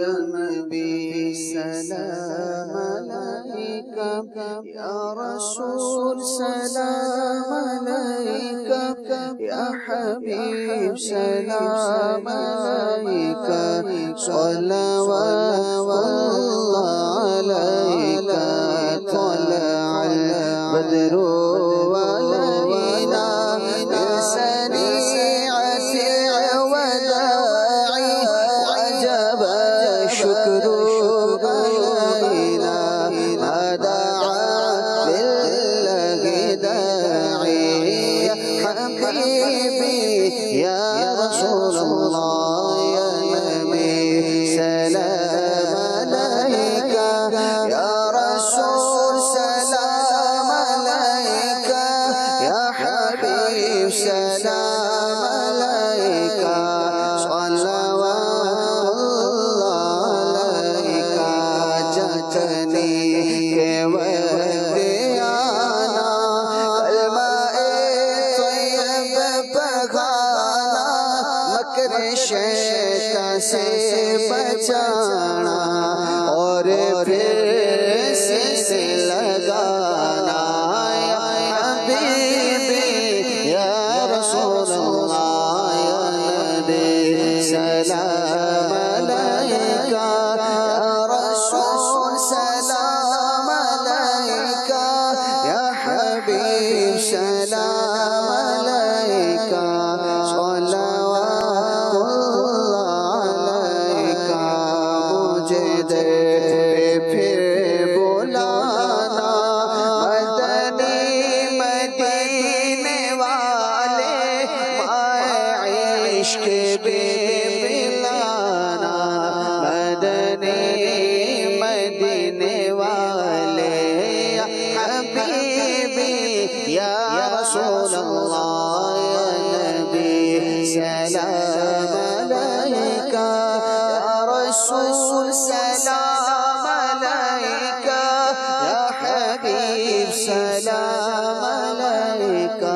या नबी सलाम अलैका, या रसूल सलाम अलैका, या हबीब सलाम अलैका, सल्लल्लाहु अलैका, तलअल बद्रु अलैना मिन सनीअतिल वदा'i, वजब शुक्रु अलैना, मा दआ लिल्लाहि दा'i, या हबीबी या रसूलल्लाह, या नबी सलाम अलैका, या रसूल सलाम अलैका, या हबीब सलाम अलैका, सल्लल्लाहु अलैका। जतनी के वक्त आना, कलमा-ए तय्यब पढ़ाना, मकर शैतान से बचाना, और फिर से लगाना, या हबीबी या रसूलल्लाह, या नबी सलाम अलैका, या रसूल सलाम अलैका, या हबीब सलाम अलैका, सल्लल्लाहु अलैका। मुझे दे फिर बुलाना, मदनी मदीने वाले, माए इश्क बिलाना, मदनी मदीने वाले, या हबीबी या रसूलल्लाह, या नबी सलाम अलैका, या रसूल सलाम अलैका, या हबीब सलाम अलैका,